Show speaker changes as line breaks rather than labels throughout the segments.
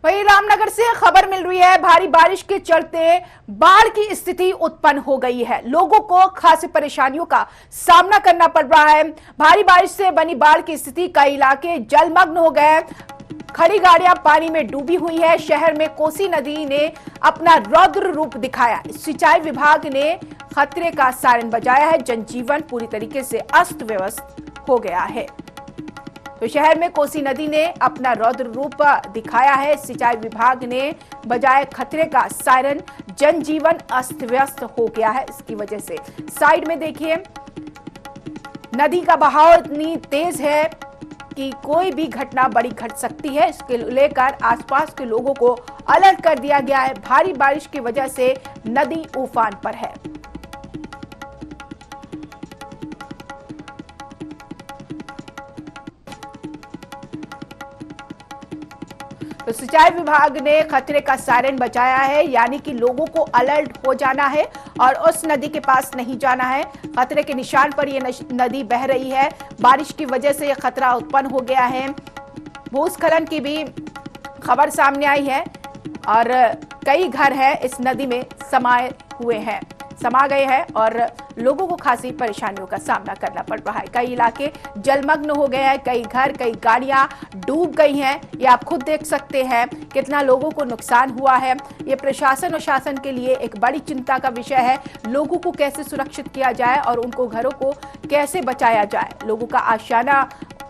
वहीं रामनगर से खबर मिल रही है, भारी बारिश के चलते बाढ़ की स्थिति उत्पन्न हो गई है। लोगों को खासी परेशानियों का सामना करना पड़ रहा है। भारी बारिश से बनी बाढ़ की स्थिति, कई इलाके जलमग्न हो गए, खड़ी गाड़ियां पानी में डूबी हुई है। शहर में कोसी नदी ने अपना रौद्र रूप दिखाया। सिंचाई विभाग ने खतरे का सायरन बजाया है। जनजीवन पूरी तरीके से अस्त व्यस्त हो गया है। तो शहर में कोसी नदी ने अपना रौद्र रूप दिखाया है। सिंचाई विभाग ने बजाए खतरे का सायरन। जनजीवन अस्त व्यस्त हो गया है। इसकी वजह से साइड में देखिए, नदी का बहाव इतनी तेज है कि कोई भी घटना बड़ी घट सकती है। इसके लेकर आसपास के लोगों को अलर्ट कर दिया गया है। भारी बारिश की वजह से नदी उफान पर है। तो सिंचाई विभाग ने खतरे का सायरन बजाया है, यानी कि लोगों को अलर्ट हो जाना है और उस नदी के पास नहीं जाना है। खतरे के निशान पर यह नदी बह रही है। बारिश की वजह से यह खतरा उत्पन्न हो गया है। भूस्खलन की भी खबर सामने आई है और कई घर हैं इस नदी में समा गए हैं और लोगों को खासी परेशानियों का सामना करना पड़ रहा है। कई इलाके जलमग्न हो गए हैं, कई घर, कई गाड़ियां डूब गई हैं। ये आप खुद देख सकते हैं कितना लोगों को नुकसान हुआ है। ये प्रशासन और शासन के लिए एक बड़ी चिंता का विषय है। लोगों को कैसे सुरक्षित किया जाए और उनको घरों को कैसे बचाया जाए। लोगों का आशियाना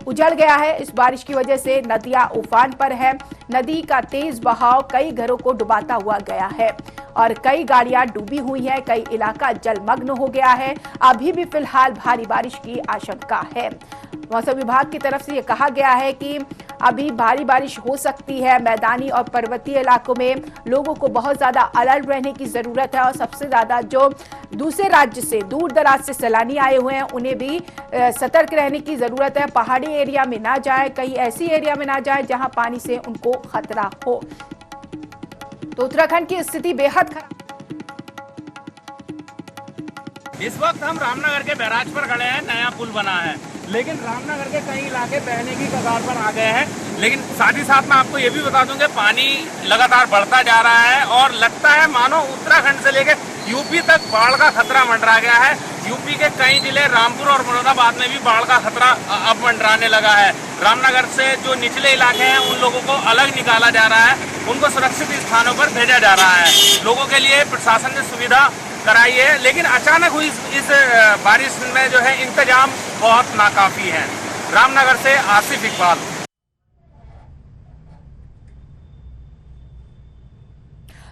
उजड़ गया है। इस बारिश की वजह से नदियां उफान पर है। नदी का तेज बहाव कई घरों को डुबाता हुआ गया है और कई गाड़ियां डूबी हुई हैं। कई इलाका जलमग्न हो गया है। अभी भी फिलहाल भारी बारिश की आशंका है। मौसम विभाग की तरफ से यह कहा गया है कि अभी भारी बारिश हो सकती है। मैदानी और पर्वतीय इलाकों में लोगों को बहुत ज्यादा अलर्ट रहने की जरूरत है और सबसे ज्यादा जो दूसरे राज्य से, दूर दराज से सैलानी आए हुए हैं, उन्हें भी सतर्क रहने की जरूरत है। पहाड़ी एरिया में ना जाए, कहीं ऐसी एरिया में ना जाए जहां पानी से उनको खतरा हो। तो उत्तराखंड की स्थिति बेहद खराब।
इस वक्त हम रामनगर के बैराज पर खड़े हैं। नया पुल बना है, लेकिन रामनगर के कई इलाके बहने की कगार पर आ गए हैं। लेकिन साथ ही साथ मैं आपको ये भी बता दूं कि पानी लगातार बढ़ता जा रहा है और लगता है मानो उत्तराखंड से लेकर यूपी तक बाढ़ का खतरा मंडरा गया है। यूपी के कई जिले रामपुर और मुरादाबाद में भी बाढ़ का खतरा अब मंडराने लगा है। रामनगर से जो निचले इलाके हैं उन लोगों को अलग निकाला जा रहा है, उनको सुरक्षित स्थानों पर भेजा जा रहा है। लोगों के लिए प्रशासन ने सुविधा कराई है, लेकिन अचानक हुई इस बारिश में जो है इंतजाम बहुत नाकाफी है। रामनगर से आसिफ इकबाल।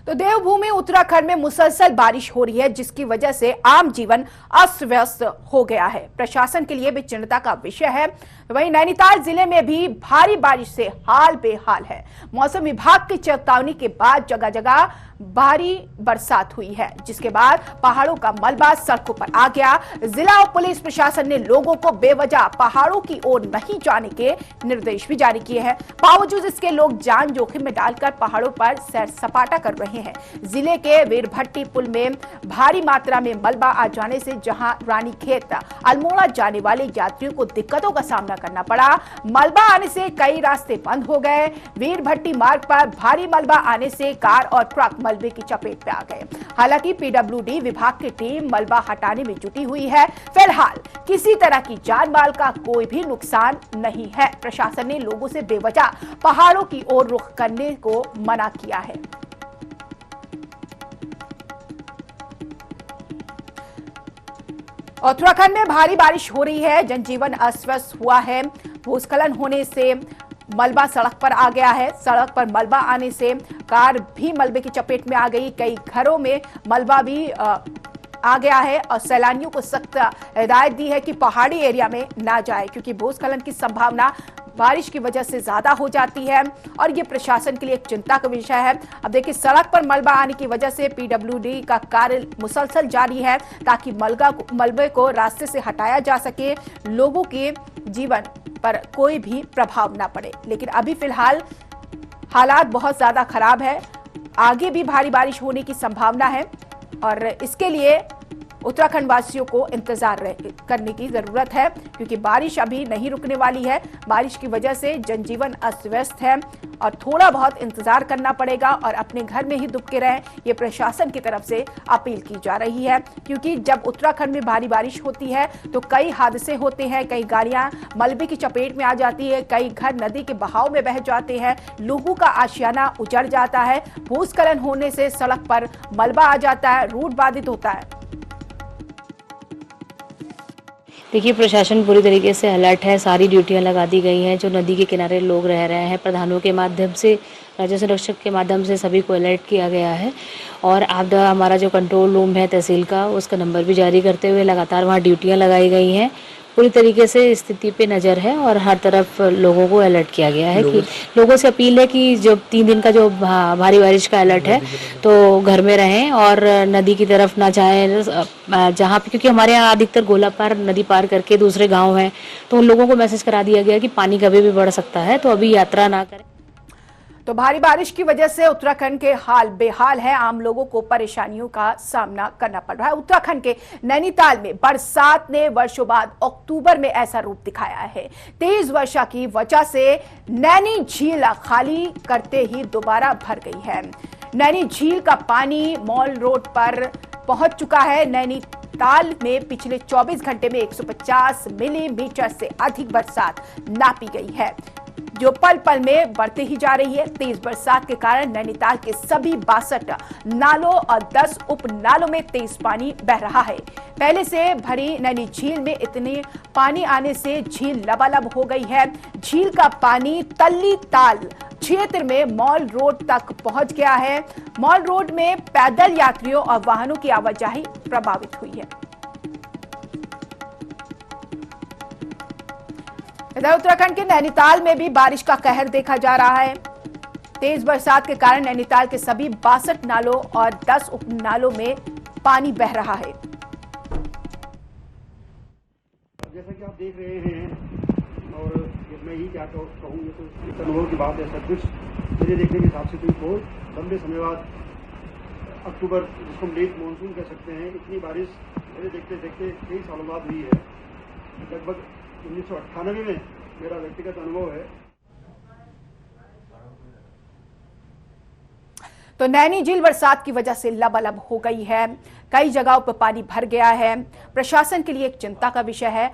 तो देवभूमि उत्तराखंड में मुसलसल बारिश हो रही है, जिसकी वजह से आम जीवन अस्त व्यस्त हो गया है। प्रशासन के लिए भी चिंता का विषय है। वहीं नैनीताल जिले में भी भारी बारिश से हाल बेहाल है। मौसम विभाग की चेतावनी के बाद जगह जगह भारी बरसात हुई है, जिसके बाद पहाड़ों का मलबा सड़कों पर आ गया। जिला और पुलिस प्रशासन ने लोगों को बेवजह पहाड़ों की ओर नहीं जाने के निर्देश भी जारी किए हैं। बावजूद इसके लोग जान जोखिम में डालकर पहाड़ों पर सैर सपाटा कर रहे हैं। जिले के वीरभट्टी पुल में भारी मात्रा में मलबा आ जाने से जहां रानीखेत अल्मोड़ा जाने वाले यात्रियों को दिक्कतों का सामना करना पड़ा। मलबा आने से कई रास्ते बंद हो गए। वीरभट्टी मार्ग पर भारी मलबा आने से कार और ट्रक मलबे की चपेट में आ गए। हालांकि पीडब्ल्यूडी विभाग की टीम मलबा हटाने में जुटी हुई है। फिलहाल किसी तरह की जान माल का कोई भी नुकसान नहीं है। प्रशासन ने लोगों से बेवजह पहाड़ों की ओर रुख करने को मना किया है। उत्तराखंड में भारी बारिश हो रही है, जनजीवन अस्त व्यस्त हुआ है। भूस्खलन होने से मलबा सड़क पर आ गया है। सड़क पर मलबा आने से कार भी मलबे की चपेट में आ गई। कई घरों में मलबा भी आ गया है और सैलानियों को सख्त हिदायत दी है कि पहाड़ी एरिया में ना जाए, क्योंकि भूस्खलन की संभावना बारिश की वजह से ज्यादा हो जाती है और ये प्रशासन के लिए एक चिंता का विषय है। अब देखिए, सड़क पर मलबा आने की वजह से पीडब्ल्यूडी का कार्य मुसलसल जारी है ताकि मलबे को रास्ते से हटाया जा सके, लोगों के जीवन पर कोई भी प्रभाव ना पड़े। लेकिन अभी फिलहाल हालात बहुत ज्यादा खराब है। आगे भी भारी बारिश होने की संभावना है और इसके लिए उत्तराखंड वासियों को इंतजार करने की जरूरत है, क्योंकि बारिश अभी नहीं रुकने वाली है। बारिश की वजह से जनजीवन अस्त व्यस्त है और थोड़ा बहुत इंतजार करना पड़ेगा और अपने घर में ही दुबके रहें, ये प्रशासन की तरफ से अपील की जा रही है। क्योंकि जब उत्तराखंड में भारी बारिश होती है तो कई हादसे होते हैं, कई गाड़ियां मलबे की चपेट में आ जाती है, कई घर नदी के बहाव में बह जाते हैं, लोगों का आशियाना उजड़ जाता है, भूस्खलन होने से सड़क पर मलबा आ जाता है, रूट बाधित होता है।
देखिए, प्रशासन पूरी तरीके से अलर्ट है, सारी ड्यूटियां लगा दी गई हैं। जो नदी के किनारे लोग रह रहे हैं, प्रधानों के माध्यम से, राज्य संरक्षक के माध्यम से सभी को अलर्ट किया गया है। और आपदा हमारा जो कंट्रोल रूम है तहसील का, उसका नंबर भी जारी करते हुए लगातार वहाँ ड्यूटियां लगाई गई हैं। पूरी तरीके से स्थिति पे नज़र है और हर तरफ लोगों को अलर्ट किया गया है। कि लोगों से अपील है कि जो 3 दिन का जो भारी बारिश का अलर्ट है तो घर में रहें और नदी की तरफ ना जाएं, जहाँ पे, क्योंकि हमारे यहाँ अधिकतर गोला पार नदी पार करके दूसरे गांव हैं, तो उन लोगों को मैसेज करा दिया गया कि पानी कभी भी बढ़ सकता है, तो अभी यात्रा ना करें।
तो भारी बारिश की वजह से उत्तराखंड के हाल बेहाल है, आम लोगों को परेशानियों का सामना करना पड़ रहा है। उत्तराखंड के नैनीताल में बरसात ने वर्षों बाद अक्टूबर में ऐसा रूप दिखाया है। तेज वर्षा की वजह से नैनी झील खाली करते ही दोबारा भर गई है। नैनी झील का पानी मॉल रोड पर पहुंच चुका है। नैनीताल में पिछले 24 घंटे में 150 मिलीमीटर से अधिक बरसात नापी गई है, जो पल पल में बढ़ते ही जा रही है। तेज बरसात के कारण नैनीताल के सभी 62 नालों और 10 उप नालों में तेज पानी बह रहा है। पहले से भरी नैनी झील में इतने पानी आने से झील लबालब हो गई है। झील का पानी तल्ली ताल क्षेत्र में मॉल रोड तक पहुंच गया है। मॉल रोड में पैदल यात्रियों और वाहनों की आवाजाही प्रभावित हुई है। इधर उत्तराखंड के नैनीताल में भी बारिश का कहर देखा जा रहा है। तेज बरसात के कारण नैनीताल के सभी 62 नालों और 10 उपनालों में पानी बह रहा है।
जैसा कि आप देख रहे हैं, और मैं ही क्या कहूँ, ये तो इस अनुभव की बात है। सब कुछ मुझे देखने के हिसाब से तो बहुत लंबे समय बाद अक्टूबर, जिसको हम लेट मानसून कह सकते हैं, इतनी बारिश मुझे देखते देखते कई सालों बाद हुई है। लगभग 1998 में मेरा व्यक्तिगत अनुभव है।
तो नैनी झील बरसात की वजह से लबालब हो गई है, कई जगहों पर पानी भर गया है। प्रशासन के लिए एक चिंता का विषय है।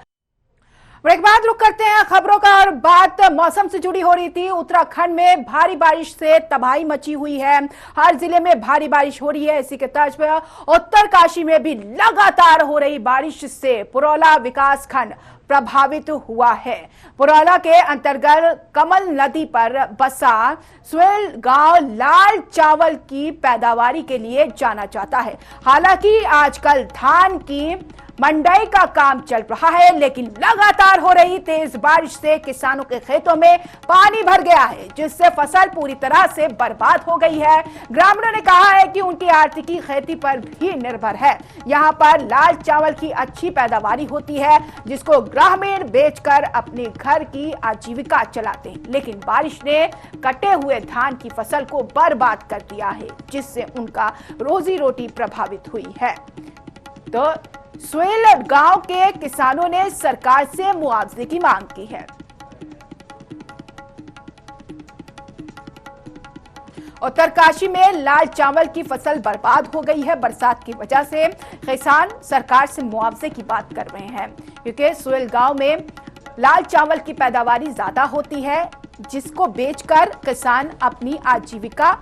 ब्रेक बाद रुक करते हैं खबरों का, और बात मौसम से जुड़ी हो रही थी। उत्तराखंड में भारी बारिश से तबाही मची हुई है, हर जिले में भारी बारिश हो रही है। इसी के तर्ज पर उत्तरकाशी में भी लगातार हो रही बारिश से पुरौला विकासखंड प्रभावित हुआ है। पुरौला के अंतर्गत कमल नदी पर बसा सुएल गांव लाल चावल की पैदावारी के लिए जाना जाता है। हालांकि आजकल धान की मंडाई का काम चल रहा है, लेकिन लगातार हो रही तेज बारिश से किसानों के खेतों में पानी भर गया है, जिससे फसल पूरी तरह से बर्बाद हो गई है। ग्रामीणों ने कहा है कि उनकी आर्थिकी खेती पर भी निर्भर है। यहाँ पर लाल चावल की अच्छी पैदावारी होती है, जिसको ग्रामीण बेचकर अपने घर की आजीविका चलाते हैं, लेकिन बारिश ने कटे हुए धान की फसल को बर्बाद कर दिया है, जिससे उनका रोजी रोटी प्रभावित हुई है। तो सुएल गांव के किसानों ने सरकार से मुआवजे की मांग की है। उत्तरकाशी में लाल चावल की फसल बर्बाद हो गई है। बरसात की वजह से किसान सरकार से मुआवजे की बात कर रहे हैं, क्योंकि सुएल गांव में लाल चावल की पैदावारी ज्यादा होती है, जिसको बेचकर किसान अपनी आजीविका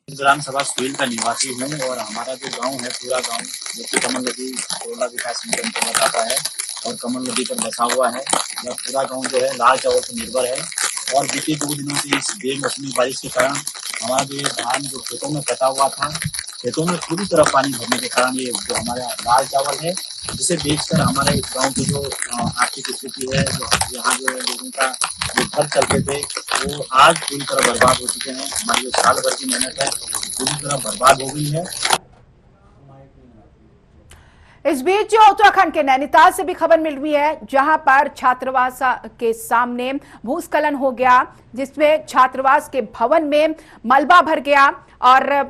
ग्राम सभा सुएल का निवासी हूँ और हमारा जो गांव है, पूरा गांव जो कि कमल नदी पुरौला विकास के अंतर्गत आता है और कमल नदी पर बसा हुआ है। यह पूरा गांव जो है लाल चावल पर निर्भर है, और बीते 2 दिनों से इस बेमौसमी बारिश के कारण हमारा जो ये धान जो खेतों में कटा हुआ था, खेतों में पूरी तरह पानी भरने के कारण ये जो हमारा लाल चावल है, जिसे बेचकर हमारे गाँव की जो आर्थिक स्थिति है, जो यहाँ जो लोगों का जो घर चलते थे, वो आज पूरी तरह बर्बाद हो चुके हैं। हमारी जो साल भर की मेहनत है पूरी तरह बर्बाद हो गई है।
इस बीच उत्तराखंड के नैनीताल से भी खबर मिल रही है, जहां पर छात्रावास के सामने भूस्खलन हो गया, जिसमें छात्रावास के भवन में मलबा भर गया और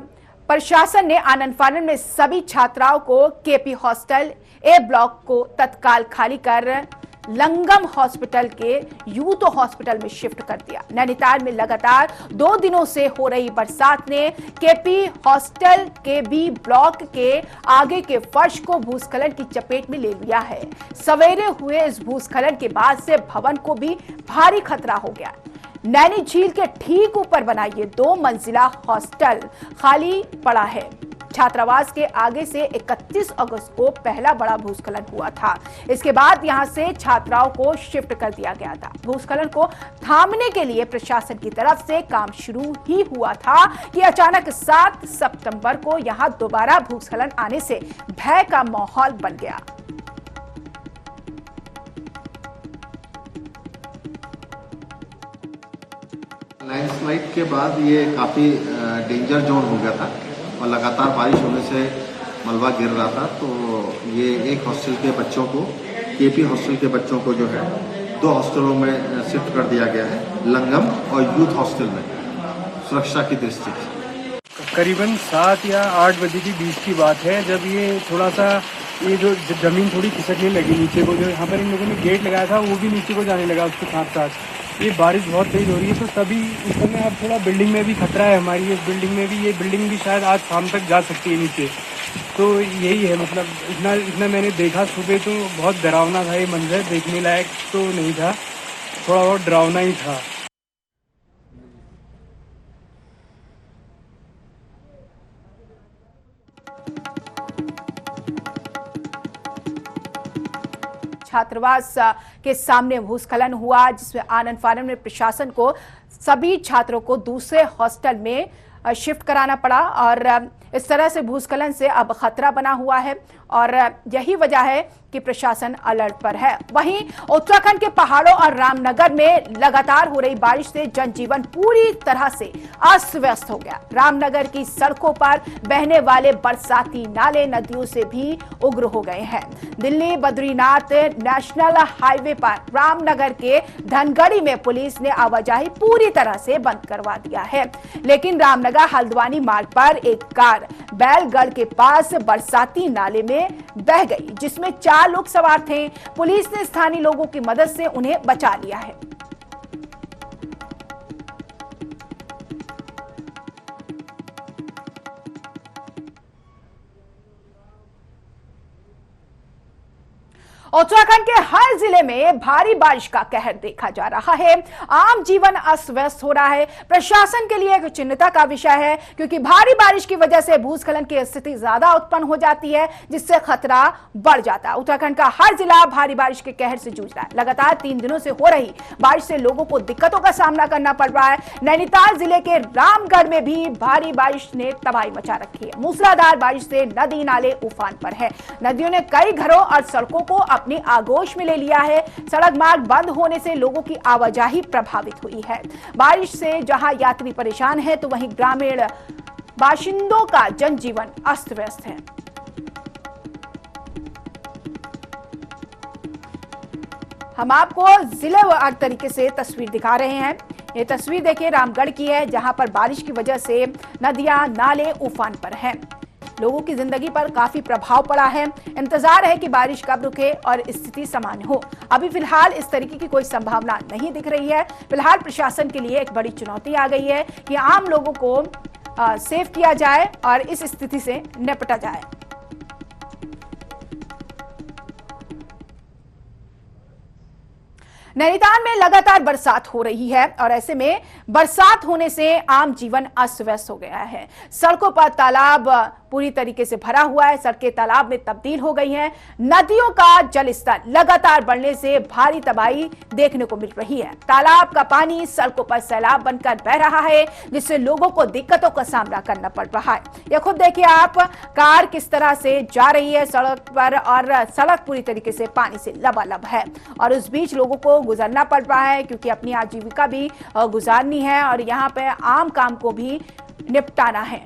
प्रशासन ने आनन फानन में सभी छात्राओं को केपी हॉस्टल ए ब्लॉक को तत्काल खाली कर लंगम हॉस्पिटल के यूथ हॉस्पिटल में शिफ्ट कर दिया। नैनीताल में लगातार 2 दिनों से हो रही बरसात ने केपी हॉस्टल के बी ब्लॉक के आगे के फर्श को भूस्खलन की चपेट में ले लिया है। सवेरे हुए इस भूस्खलन के बाद से भवन को भी भारी खतरा हो गया। नैनी झील के ठीक ऊपर बना ये 2 मंजिला हॉस्टल खाली पड़ा है। छात्रावास के आगे से 31 अगस्त को पहला बड़ा भूस्खलन हुआ था। इसके बाद यहां से छात्राओं को शिफ्ट कर दिया गया था। भूस्खलन को थामने के लिए प्रशासन की तरफ से काम शुरू ही हुआ था कि अचानक 7 सितंबर को यहां दोबारा भूस्खलन आने से भय का माहौल बन गया।
लैंडस्लाइड के बाद ये काफ़ी डेंजर जोन हो गया था और लगातार बारिश होने से मलबा गिर रहा था। तो ये एक हॉस्टल के बच्चों को, केपी हॉस्टल के बच्चों को जो है 2 हॉस्टलों में शिफ्ट कर दिया गया है, लंगम और यूथ हॉस्टल में, सुरक्षा की दृष्टि से।
करीबन 7 या 8 बजे के बीच की बात है, जब ये थोड़ा सा ये जो ज़मीन थोड़ी खिसकने लगी नीचे को, जो यहाँ पर इन लोगों ने गेट लगाया था वो भी नीचे को जाने लगा। उसके साथ साथ ये बारिश बहुत तेज हो रही है, तो तभी उस समय अब थोड़ा बिल्डिंग में भी खतरा है हमारी। इस बिल्डिंग में भी, ये बिल्डिंग भी शायद आज शाम तक जा सकती है नीचे। तो यही है, मतलब इतना मैंने देखा सुबह, तो बहुत डरावना था ये मंजर, देखने लायक तो नहीं था, थोड़ा बहुत डरावना ही था।
छात्रावास के सामने भूस्खलन हुआ, जिसमें आनन फानन में प्रशासन को सभी छात्रों को दूसरे हॉस्टल में शिफ्ट कराना पड़ा और इस तरह से भूस्खलन से अब खतरा बना हुआ है और यही वजह है कि प्रशासन अलर्ट पर है। वहीं उत्तराखंड के पहाड़ों और रामनगर में लगातार हो रही बारिश से जनजीवन पूरी तरह से अस्त व्यस्त हो गया। रामनगर की सड़कों पर बहने वाले बरसाती नाले नदियों से भी उग्र हो गए हैं। दिल्ली बद्रीनाथ नेशनल हाईवे पर रामनगर के धनगढ़ी में पुलिस ने आवाजाही पूरी तरह से बंद करवा दिया है, लेकिन रामनगर हल्द्वानी मार्ग पर एक कार बैलगढ़ के पास बरसाती नाले में बह गई, जिसमें 4 लोग सवार थे। पुलिस ने स्थानीय लोगों की मदद से उन्हें बचा लिया है। उत्तराखंड के हर जिले में भारी बारिश का कहर देखा जा रहा है। आम जीवन अस्त व्यस्त हो रहा है। प्रशासन के लिए एक चिंता का विषय है, क्योंकि भारी बारिश की वजह से भूस्खलन की स्थिति ज्यादा उत्पन्न हो जाती है, जिससे खतरा बढ़ जाता है। उत्तराखंड का हर जिला भारी बारिश के कहर से जूझ रहा है। लगातार 3 दिनों से हो रही बारिश से लोगों को दिक्कतों का सामना करना पड़ रहा है। नैनीताल जिले के रामगढ़ में भी भारी बारिश ने तबाही मचा रखी है। मूसलाधार बारिश से नदी नाले उफान पर है। नदियों ने कई घरों और सड़कों को अपनी आगोश में ले लिया है। सड़क मार्ग बंद होने से लोगों की आवाजाही प्रभावित हुई है। बारिश से जहां यात्री परेशान है, तो वहीं ग्रामीण बाशिंदों का जनजीवन अस्त व्यस्त है। हम आपको जिलेवार तरीके से तस्वीर दिखा रहे हैं। ये तस्वीर देखिए रामगढ़ की है, जहां पर बारिश की वजह से नदियां नाले उफान पर हैं। लोगों की जिंदगी पर काफी प्रभाव पड़ा है। इंतजार है कि बारिश कब रुके और स्थिति सामान्य हो। अभी फिलहाल इस तरीके की कोई संभावना नहीं दिख रही है। फिलहाल प्रशासन के लिए एक बड़ी चुनौती आ गई है कि आम लोगों को सेव किया जाए और इस स्थिति से निपटा जाए। नैनीताल में लगातार बरसात हो रही है और ऐसे में बरसात होने से आम जीवन अस्त व्यस्त हो गया है। सड़कों पर तालाब पूरी तरीके से भरा हुआ है, सड़कें तालाब में तब्दील हो गई हैं। नदियों का जलस्तर लगातार बढ़ने से भारी तबाही देखने को मिल रही है। तालाब का पानी सड़कों पर सैलाब बनकर बह रहा है, जिससे लोगों को दिक्कतों का सामना करना पड़ रहा है। यह खुद देखिए आप, कार किस तरह से जा रही है सड़क पर और सड़क पूरी तरीके से पानी से लबालब है और उस बीच लोगों को गुजरना पड़ रहा है, क्योंकि अपनी आजीविका भी गुजारनी है और यहाँ पे आम काम को भी निपटाना है।